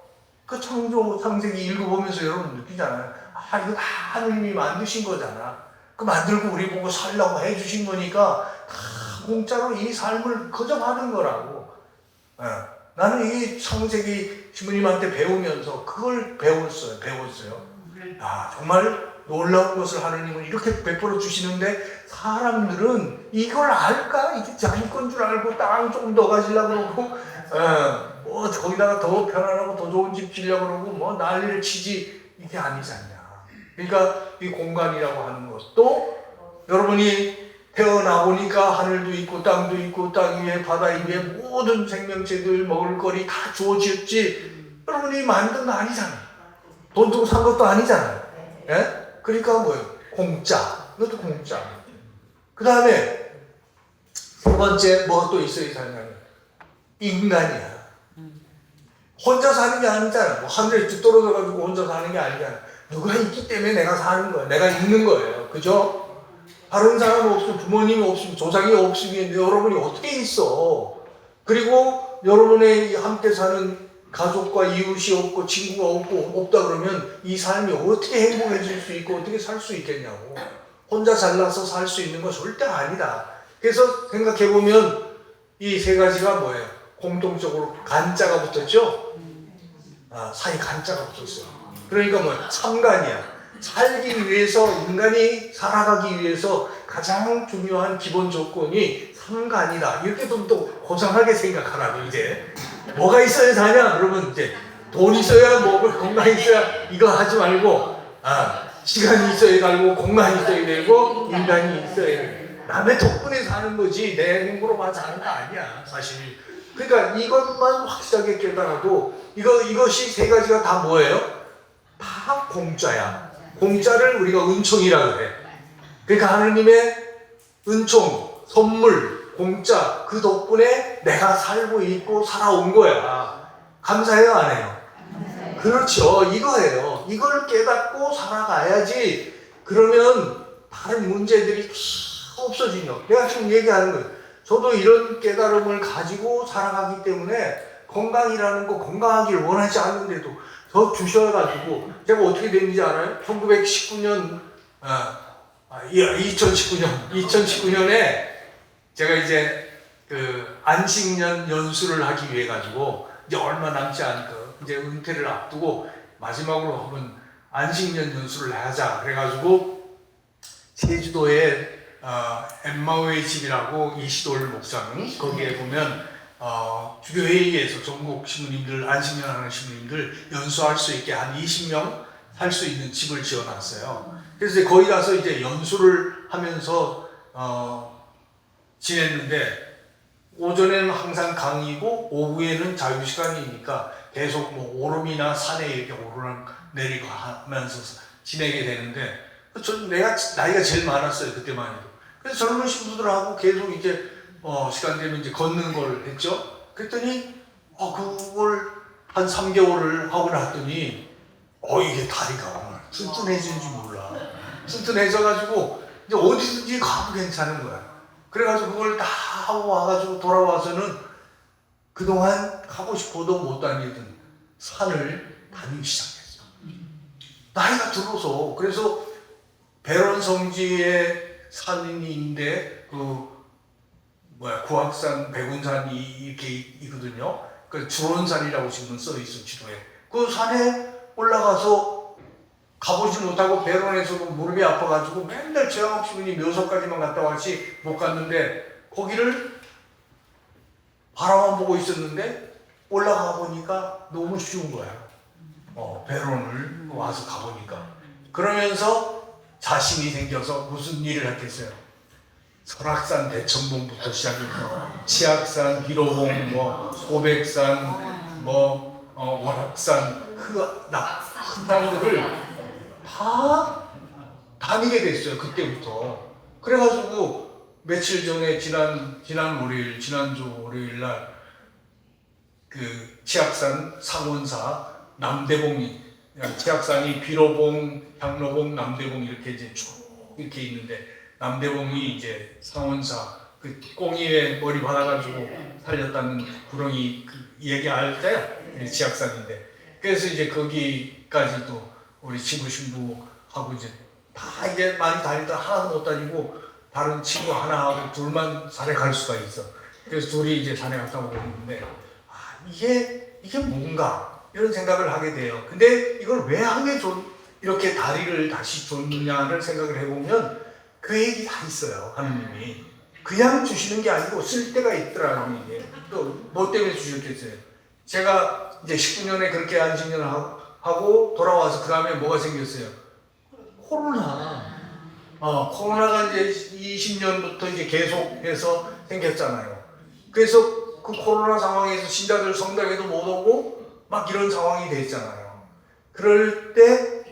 Speaker 1: 그 창세기 읽어보면서 여러분 느끼잖아요. 아, 이거 다 하느님이 만드신 거잖아. 그 만들고 우리 보고 살라고 해주신 거니까 다 공짜로 이 삶을 거저 받은 거라고. 나는 이 창세기 신부님한테 배우면서 그걸 배웠어요. 정말 놀라운 것을 하느님은 이렇게 베풀어 주시는데 사람들은 이걸 알까? 이게 자기 건 줄 알고 땅 조금 더 가지려고 그러고 뭐 거기다가 더 편안하고 더 좋은 집 지려고 그러고 뭐 난리를 치지. 이게 아니지 않냐. 그러니까 이 공간이라고 하는 것도 여러분이 태어나 보니까 하늘도 있고 땅도 있고 땅 위에 바다 위에 모든 생명체들 먹을 거리 다 주어졌지. 여러분이 만든 거 아니잖아요. 돈 주고 산 것도 아니잖아요. 예? 그러니까 뭐예요? 공짜. 이것도 공짜. 그 다음에 세 번째 뭐가 또 있어요? 이 사람은 인간이야. 혼자 사는 게 아니잖아. 뭐 하늘에 쭉 떨어져가지고 혼자 사는 게 아니잖아. 누가 있기 때문에 내가 사는 거야. 내가 있는 거예요. 그죠? 다른 사람 없으면 부모님이 없으면 조상이 없으면 여러분이 어떻게 있어? 그리고 여러분의 함께 사는 가족과 이웃이 없고 친구가 없다 그러면 이 삶이 어떻게 행복해질 수 있고 어떻게 살 수 있겠냐고. 혼자 잘나서 살 수 있는 건 절대 아니다. 그래서 생각해보면 이 세 가지가 뭐예요? 공통적으로 간자가 붙었죠? 사이 간자가 붙었어요. 그러니까 뭐예요? 참간이야. 살기 위해서, 인간이 살아가기 위해서 가장 중요한 기본 조건이 삼간이다. 이렇게 좀 또 고상하게 생각하라고, 이제. 뭐가 있어야 사냐? 그러면 이제 돈 있어야 먹을 건강 있어야 이거 하지 말고, 시간이 있어야 되고, 공간이 있어야 되고, 인간이 있어야 되고. 남의 덕분에 사는 거지, 내 행복으로만 사는 거 아니야, 사실. 그러니까 이것만 확실하게 깨달아도, 이것이 세 가지가 다 뭐예요? 다 공짜야. 공짜를 우리가 은총이라고 그래. 그러니까 하느님의 은총, 선물, 공짜, 그 덕분에 내가 살고 있고 살아온 거야. 감사해요, 안 해요? 그렇죠. 이거예요. 이걸 깨닫고 살아가야지. 그러면 다른 문제들이 다 없어지죠. 내가 지금 얘기하는 거예요. 저도 이런 깨달음을 가지고 살아가기 때문에 건강이라는 거 건강하길 원하지 않는데도 더 주셔가지고 제가 어떻게 됐는지 알아요? 2019년에 제가 이제 그 안식년 연수를 하기 위해 가지고 이제 얼마 남지 않고 이제 은퇴를 앞두고 마지막으로 한번 안식년 연수를 하자 그래가지고 제주도에 엠마오의 집이라고 이시돌 목사님 거기에 보면 주교회의에서 전국 신부님들 안식년 하는 신부님들 연수할 수 있게 한 20명 살 수 있는 집을 지어놨어요. 그래서 거기 가서 이제 연수를 하면서 지냈는데 오전에는 항상 강의고 오후에는 자유시간이니까 계속 뭐 오름이나 산에 이렇게 오르내리고 하면서 지내게 되는데 내가 나이가 제일 많았어요. 그때만 해도. 그래서 젊은 신부들하고 계속 이제 시간 되면 이제 걷는 걸 했죠. 그랬더니 그걸 한 3개월을 하고 났더니 이게 다리가 튼튼해지는지 몰라. 튼튼해져가지고 이제 어디든지 가도 괜찮은 거야. 그래가지고 그걸 다 하고 와가지고 돌아와서는 그동안 가고 싶어도 못 다니던 산을 다니기 시작했어. 나이가 들어서. 그래서 배론 성지에 산인데 구악산, 백운산이 이렇게 있거든요. 그 주론산이라고 지금 써 있어 지도에. 그 산에 올라가서 가보지 못하고 배론에서도 무릎이 아파가지고 맨날 최양학 신부님 묘소까지만 갔다 왔지 못 갔는데 거기를 바라만 보고 있었는데 올라가 보니까 너무 쉬운 거야. 배론을 와서 가보니까. 그러면서 자신이 생겨서 무슨 일을 했겠어요? 설악산 대청봉부터 시작해서 치악산, 비로봉, 소백산, 월악산 그 산들을 다 다니게 됐어요. 그때부터. 그래가지고 며칠 전에 지난주 월요일 날 그 치악산 상원사 남대봉이 치악산이 비로봉, 향로봉, 남대봉 이렇게 이제 쭉 이렇게 있는데 남대봉이 이제 상원사 그 꽁이에 머리 받아가지고 살렸다는 구렁이 그 얘기할 때 치악산인데 그래서 이제 거기까지도 우리 친구 신부하고 이제 다 이제 많이 다니다 하나도 못 다니고 다른 친구 하나하고 둘만 산에 갈 수가 있어. 그래서 둘이 이제 산에 갔다 오고 있는데 이게 뭔가 이런 생각을 하게 돼요. 근데 이걸 왜 하게 이렇게 다리를 다시 줬느냐를 생각을 해보면 그 얘기 다 있어요. 하느님이 그냥 주시는 게 아니고 쓸 때가 있더라는 얘기예요. 또 뭐 때문에 주셨겠어요? 제가 이제 19년에 그렇게 안식년을 하고 돌아와서 그 다음에 뭐가 생겼어요? 코로나가 이제 20년부터 이제 계속해서 생겼잖아요. 그래서 그 코로나 상황에서 신자들 성당에도 못 오고 막 이런 상황이 됐잖아요. 그럴 때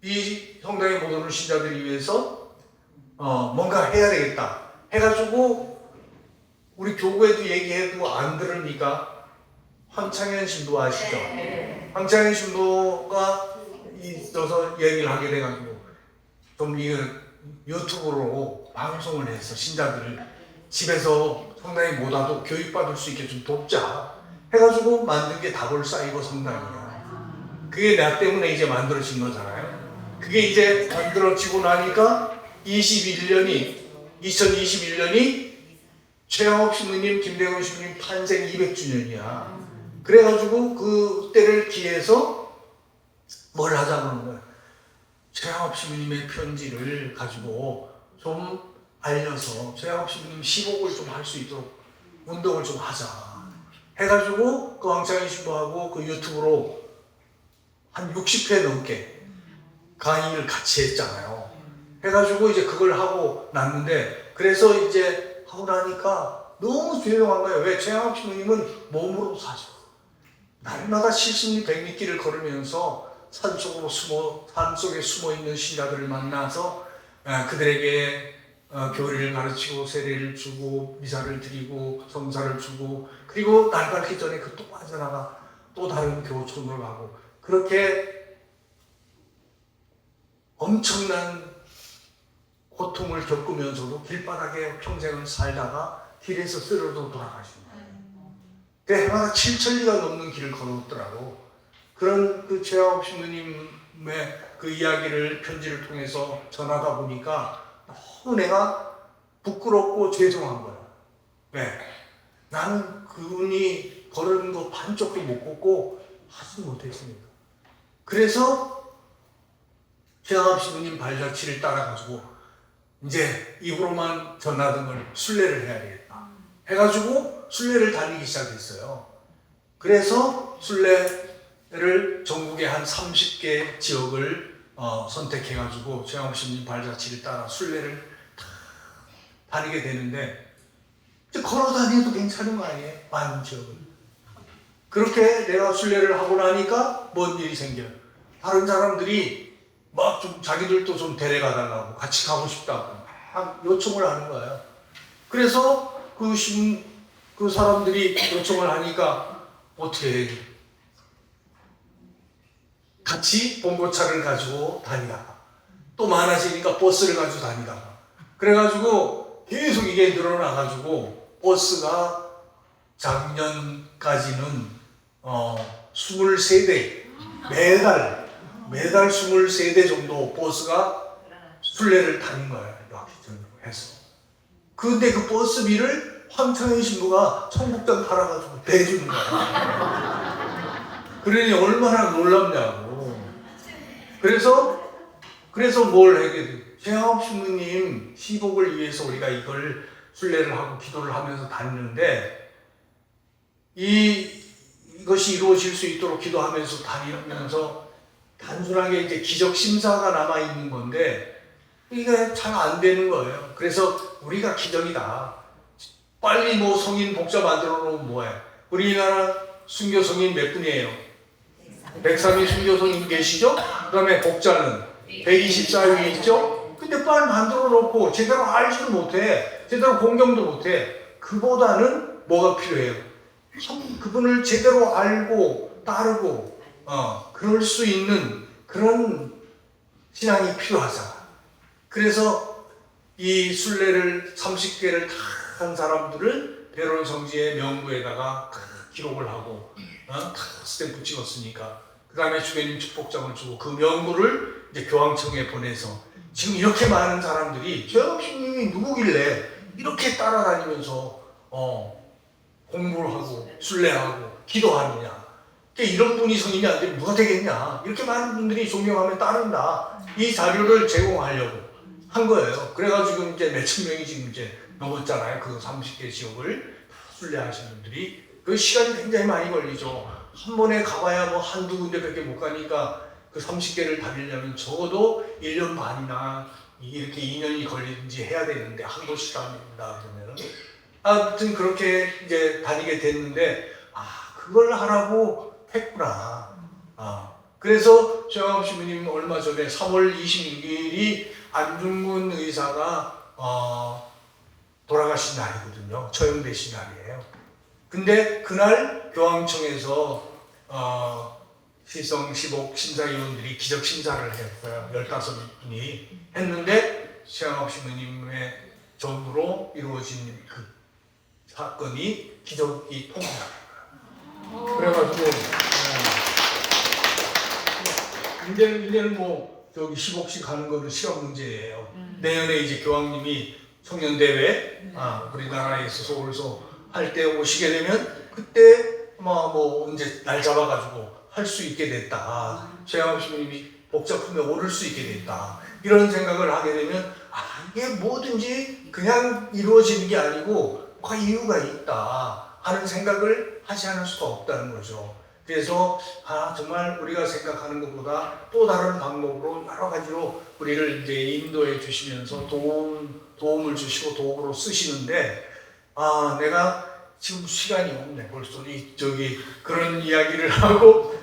Speaker 1: 이 성당에 못 오는 신자들을 위해서 뭔가 해야 되겠다 해가지고 우리 교구에도 얘기해도 안 들으니까 황창현 신부 아시죠? 황창현 신부가 있어서 얘기를 하게 돼가지고 좀 이 유튜브로 방송을 해서 신자들을 집에서 성당에 못 와도 교육받을 수 있게 좀 돕자 해가지고 만든 게 다볼사이버 성당이야. 그게 나 때문에 이제 만들어진 거잖아요. 그게 이제 만들어지고 나니까 2021년이 최영업 신부님, 김대건 신부님 탄생 200주년이야. 그래가지고 그때를 기해서 뭘 하자고 하는 거야. 최영업 신부님의 편지를 가지고 좀 알려서 최영업 신부님 시복을 좀 할 수 있도록 운동을 좀 하자 해가지고 그 황창희 신부하고 그 유튜브로 한 60회 넘게 강의를 같이 했잖아요. 해가지고 이제 그걸 하고 났는데 그래서 이제 하고 나니까 너무 조용한 거예요. 왜? 최영학 신부님은 몸으로 사죠. 날마다 70리 100리길을 걸으면서 산속에 숨어 있는 신자들을 만나서 그들에게 교리를 가르치고 세례를 주고 미사를 드리고 성사를 주고 그리고 날 밝기 전에 그 또 빠져나가 또 다른 교촌으로 가고 그렇게 엄청난 고통을 겪으면서도 길바닥에 평생을 살다가 길에서 쓰러져 돌아가신 거예요. 그 해마다 7,000리가 넘는 길을 걸었더라고. 그런 그 최영업 신부님의 그 이야기를 편지를 통해서 전하다 보니까 너무 내가 부끄럽고 죄송한 거야. 왜? 나는 그분이 걸은 거 반쪽도 못 걷고 하지 못했으니까. 그래서 최영업 신부님 발자취를 따라가지고 이제 입으로만 전하던 걸 순례를 해야 되겠다 해가지고 순례를 다니기 시작했어요. 그래서 순례를 전국의 한 30개 지역을 선택해가지고 최영업 신부님 발자취를 따라 순례를 다니게 되는데 걸어 다녀도 괜찮은 거 아니에요? 많은 지역을. 그렇게 내가 순례를 하고 나니까 뭔 일이 생겨요. 다른 사람들이 막 좀 자기들도 좀 데려가 달라고 같이 가고 싶다고 막 요청을 하는 거예요. 그래서 그 사람들이 요청을 하니까 어떻게 해요? 같이 봉고차를 가지고 다니다가 또 많아지니까 버스를 가지고 다니다가 그래가지고 계속 이게 늘어나가지고 버스가 작년까지는 23대 매달 23대 정도 버스가 순례를 다닌 거예요. 해서. 근데 그 버스비를 황창현 신부가 청국장 팔아가지고 대주는 거야. 그러니 얼마나 놀랍냐고. 그래서 뭘 하게 돼? 최영업 신부님 시복을 위해서 우리가 이걸 순례를 하고 기도를 하면서 다니는데 이것이 이루어질 수 있도록 기도하면서 다니면서 단순하게 이제 기적 심사가 남아 있는 건데 이게 잘 안 되는 거예요. 그래서 우리가 기적이다. 빨리 뭐 성인 복자 만들어 놓으면 뭐해? 우리나라 순교 성인 몇 분이에요? 103인 순교 성인 계시죠? 그 다음에 복자는 124위 있죠? 근데 빨리 만들어 놓고 제대로 알지도 못해. 제대로 공경도 못해. 그보다는 뭐가 필요해요? 그분을 제대로 알고 따르고 그럴 수 있는 그런 신앙이 필요하잖아. 그래서 이 순례를 30개를 다 한 사람들을 베로는 성지의 명부에다가 기록을 하고 다 스탬프 찍었으니까 그 다음에 주교님 축복장을 주고 그 명부를 이제 교황청에 보내서 지금 이렇게 많은 사람들이 저 신님이 누구길래 이렇게 따라다니면서 공부를 하고 순례하고 기도하느냐. 이런 분이 성인이 안 되면 누가 되겠냐. 이렇게 많은 분들이 존경하며 따른다. 이 자료를 제공하려고 한 거예요. 그래가지고 이제 몇천 명이 지금 이제 넘었잖아요. 그 30개 지역을 순례하신 분들이. 그 시간이 굉장히 많이 걸리죠. 한 번에 가봐야 뭐 한두 군데밖에 못 가니까 그 30개를 다니려면 적어도 1년 반이나 이렇게 2년이 걸리든지 해야 되는데 한 곳씩 다닙니다. 그러면은. 아무튼 그렇게 이제 다니게 됐는데, 그걸 하라고 했구나. 그래서 최영합 신부님 얼마 전에 3월 26일이 안중근 의사가 돌아가신 날이거든요. 처형되신 날이에요. 근데 그날 교황청에서 시성 15 심사위원들이 기적 심사를 했어요. 15분이 했는데 최영합 신부님의 전으로 이루어진 그 사건이 기적이 통과합니다. 그래가지고 이제는 뭐 저기 10억씩 가는 거는 시간 문제예요. 내년에 이제 교황님이 청년대회 우리나라에서 서울서 할 때 오시게 되면 그때 뭐 언제 날 잡아가지고 할 수 있게 됐다. 최영합 신부님이 복자품에 오를 수 있게 됐다. 이런 생각을 하게 되면 이게 뭐든지 그냥 이루어지는 게 아니고 뭔가 이유가 있다 하는 생각을 하지 않을 수가 없다는 거죠. 그래서 정말 우리가 생각하는 것보다 또 다른 방법으로 여러 가지로 우리를 이제 인도해 주시면서 도움을 주시고 도움으로 쓰시는데 내가 지금 시간이 없네. 벌써 저기 그런 이야기를 하고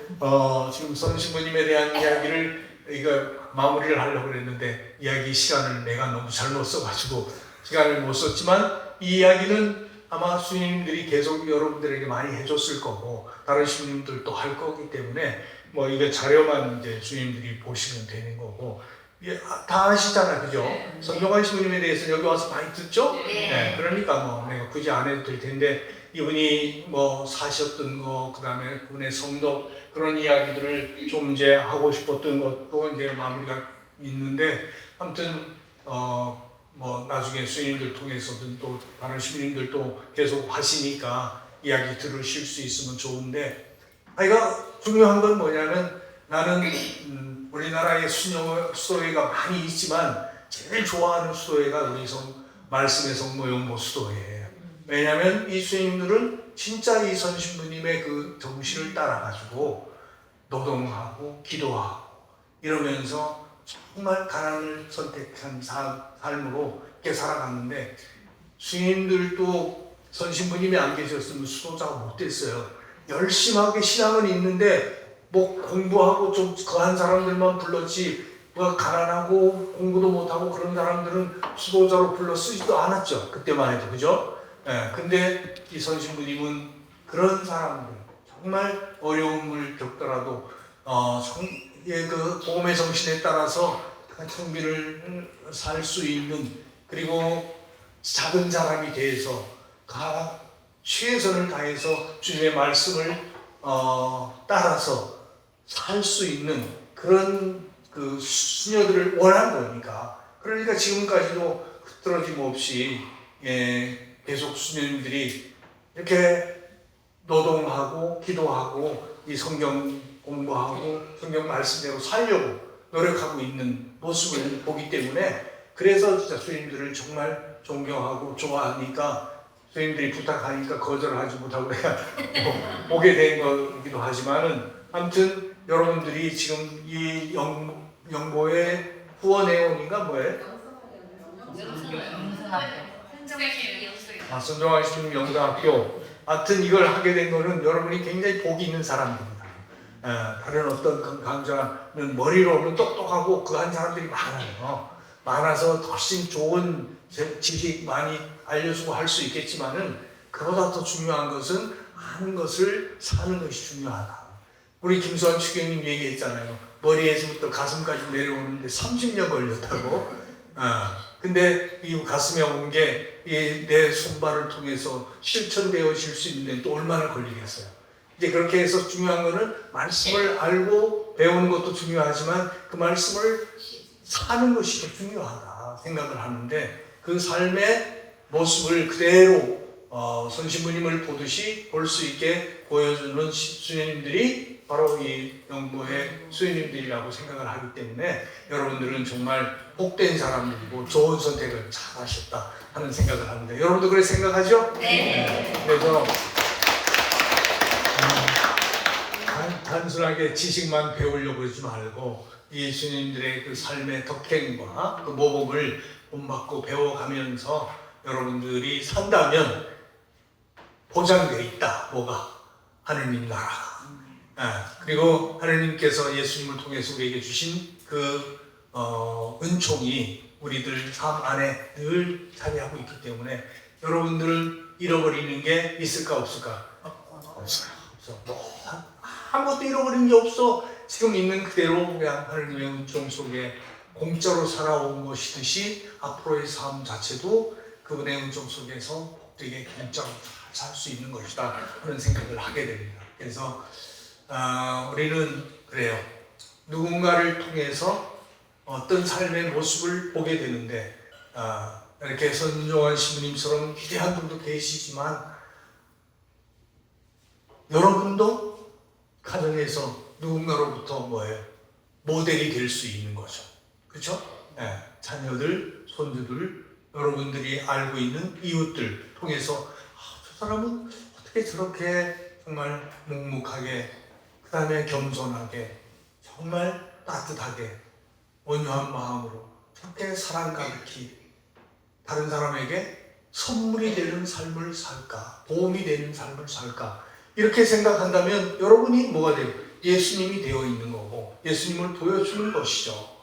Speaker 1: 지금 선신부님에 대한 이야기를 마무리를 하려고 그랬는데 이야기 시간을 내가 너무 잘못 써가지고 시간을 못 썼지만 이 이야기는 아마 수님들이 계속 여러분들에게 많이 해줬을 거고 다른 신부님들도 할 거기 때문에 뭐 이거 자료만 이제 주님들이 보시면 되는 거고 다 아시잖아요, 그죠? 선종환 신부님에 대해서 여기 와서 많이 듣죠? 네. 그러니까 뭐 내가 굳이 안 해도 될 텐데 이분이 뭐 사셨던 거, 그 다음에 그분의 성덕 그런 이야기들을 좀 이제 하고 싶었던 것도 이제 마무리가 있는데 아무튼 뭐 나중에 스님들 통해서든 또 다른 시민들도 계속 하시니까 이야기 들으실 수 있으면 좋은데 중요한 건 뭐냐면 나는 우리나라에 수도회가 많이 있지만 제일 좋아하는 수도회가 우리 말씀의 성모 영모 수도회예요. 왜냐하면 이 스님들은 진짜 이 선신부님의 그 정신을 따라가지고 노동하고 기도하고 이러면서 정말 가난을 선택한 삶으로 이렇게 살아갔는데 스님들도 선신부님이 안 계셨으면 수도자가 못 됐어요. 열심하게 신앙은 있는데 뭐 공부하고 좀 거한 사람들만 불렀지 뭐 가난하고 공부도 못하고 그런 사람들은 수도자로 불러 쓰지도 않았죠. 그때만 해도 그죠? 근데 이 선신부님은 그런 사람들 정말 어려움을 겪더라도 그 복음의 정신에 따라서 청비를 살 수 있는 그리고 작은 사람이 돼서 최선을 다해서 주님의 말씀을 따라서 살 수 있는 그런 그 수녀들을 원한 거니까. 그러니까 지금까지도 흐트러짐 없이 계속 수녀님들이 이렇게 노동하고 기도하고 이 성경 공부하고 성경 말씀대로 살려고 노력하고 있는 모습을 보기 때문에 그래서 진짜 수님들을 정말 존경하고 좋아하니까 수님들이 부탁하니까 거절하지 못하고 내가 오게 된 거기도 하지만은 아무튼 여러분들이 지금 이 영보의 후원회원인가 뭐예요? 선정하신 영상학교. 하여튼 이걸 하게 된 거는 여러분이 굉장히 복이 있는 사람입니다. 다른 어떤 강좌는 머리로는 똑똑하고 그한 사람들이 많아요. 많아서 훨씬 좋은 지식 많이 알려주고 할 수 있겠지만은 그보다 더 중요한 것은 아는 것을 사는 것이 중요하다. 우리 김수환 추경님 얘기했잖아요. 머리에서부터 가슴까지 내려오는데 30년 걸렸다고. 근데 이 가슴에 온 게 내 손발을 통해서 실천되어질 수 있는 또 얼마나 걸리겠어요. 이제 그렇게 해서 중요한 거는 말씀을 알고 배우는 것도 중요하지만 그 말씀을 사는 것이 더 중요하다 생각을 하는데 그 삶의 모습을 그대로 선신부님을 보듯이 볼 수 있게 보여주는 수녀님들이 바로 이 영도의 수녀님들이라고 생각을 하기 때문에 여러분들은 정말 복된 사람들이고 좋은 선택을 잘 하셨다 하는 생각을 합니다. 여러분도 그렇게 생각하죠? 네. 그래서 단순하게 지식만 배우려고 그러지 말고 예수님들의 그 삶의 덕행과 그 모범을 본받고 배워가면서 여러분들이 산다면 보장되어 있다. 뭐가? 하느님 나라. 그리고 하느님께서 예수님을 통해서 우리에게 주신 그 은총이 우리들 삶 안에 늘 자리하고 있기 때문에 여러분들을 잃어버리는 게 있을까 없을까? 없어요. 아무것도 잃어버린 게 없어. 지금 있는 그대로 그냥 하느님의 은총 속에 공짜로 살아온 것이듯이 앞으로의 삶 자체도 그분의 은총 속에서 복되게 공짜로 살 수 있는 것이다 하는 생각을 하게 됩니다. 그래서 우리는 그래요. 누군가를 통해서 어떤 삶의 모습을 보게 되는데 이렇게 선종환 신부님처럼 위대한 분도 계시지만 여러분도 가정에서 누군가로부터 뭐예요? 모델이 될 수 있는 거죠. 그렇죠? 자녀들, 손주들, 여러분들이 알고 있는 이웃들 통해서 저 사람은 어떻게 저렇게 정말 묵묵하게 그 다음에 겸손하게 정말 따뜻하게 온유한 마음으로 저렇게 사랑 가득히 다른 사람에게 선물이 되는 삶을 살까? 도움이 되는 삶을 살까? 이렇게 생각한다면 여러분이 뭐가 돼요? 예수님이 되어 있는 거고 예수님을 보여주는 것이죠.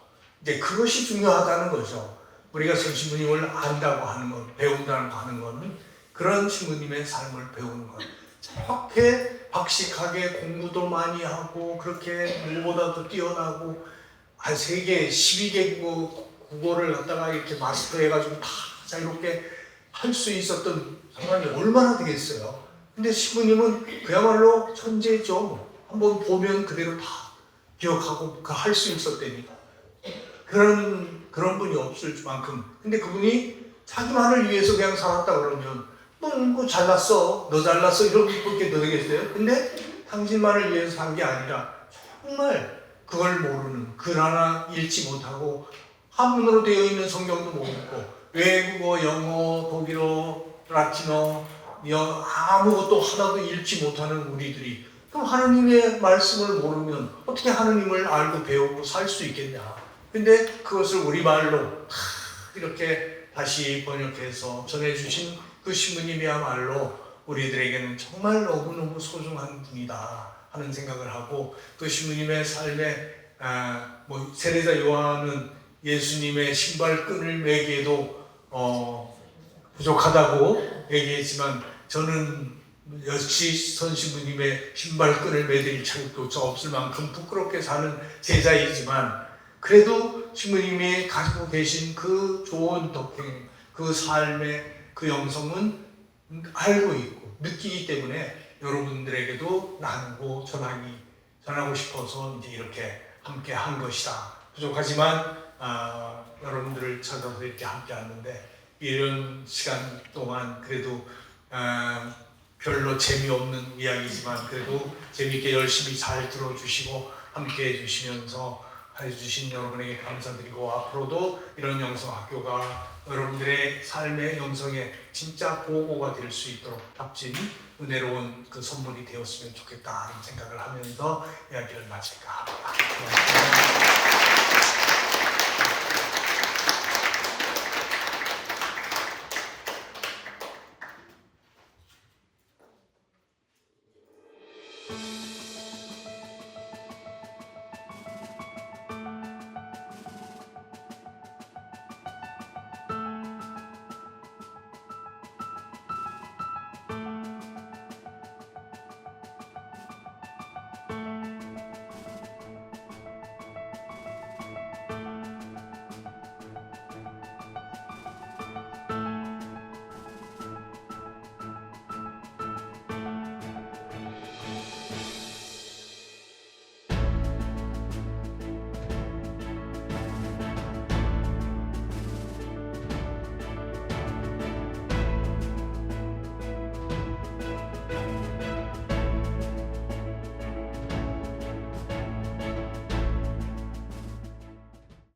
Speaker 1: 이제 그것이 중요하다는 거죠. 우리가 선신부님을 안다고 하는 것, 배운다고 하는 것은 그런 신부님의 삶을 배우는 것. 저렇게 박식하게 공부도 많이 하고 그렇게 누구보다도 뛰어나고 한 세계 12개 국어를 갖다가 이렇게 마스터해가지고 다 자유롭게 할 수 있었던 사람이 얼마나 되겠어요. 근데 신부님은 그야말로 천재죠. 한번 보면 그대로 다 기억하고 할 수 있었다니까. 그런 분이 없을 만큼. 근데 그분이 자기만을 위해서 그냥 살았다 그러면 뭐 잘났어, 너 잘났어 이렇게 되겠어요? 근데 당신만을 위해서 산 게 아니라 정말 그걸 모르는, 글 하나 읽지 못하고 한문으로 되어 있는 성경도 못 읽고 외국어, 영어, 독일어, 라틴어 아무것도 하나도 읽지 못하는 우리들이 그럼 하느님의 말씀을 모르면 어떻게 하느님을 알고 배우고 살 수 있겠냐. 근데 그것을 우리말로 이렇게 다시 번역해서 전해주신 그 신부님이야말로 우리들에게는 정말 너무너무 소중한 분이다 하는 생각을 하고 그 신부님의 삶에 세례자 요한은 예수님의 신발끈을 매기에도 부족하다고 얘기했지만 저는 역시 선신부님의 신발끈을 매드릴 자격조차 없을 만큼 부끄럽게 사는 제자이지만 그래도 신부님이 가지고 계신 그 좋은 덕행, 그 삶의 그 영성은 알고 있고 느끼기 때문에 여러분들에게도 나누고 전하고 싶어서 이제 이렇게 함께 한 것이다. 부족하지만 여러분들을 찾아서 이렇게 함께 왔는데 이런 시간 동안 그래도 별로 재미없는 이야기지만 그래도 재미있게 열심히 잘 들어주시고 함께 해주시면서 해주신 여러분에게 감사드리고 앞으로도 이런 영성학교가 여러분들의 삶의 영성에 진짜 보고가 될 수 있도록 값진 은혜로운 그 선물이 되었으면 좋겠다 하는 생각을 하면서 이야기를 마칠까 합니다.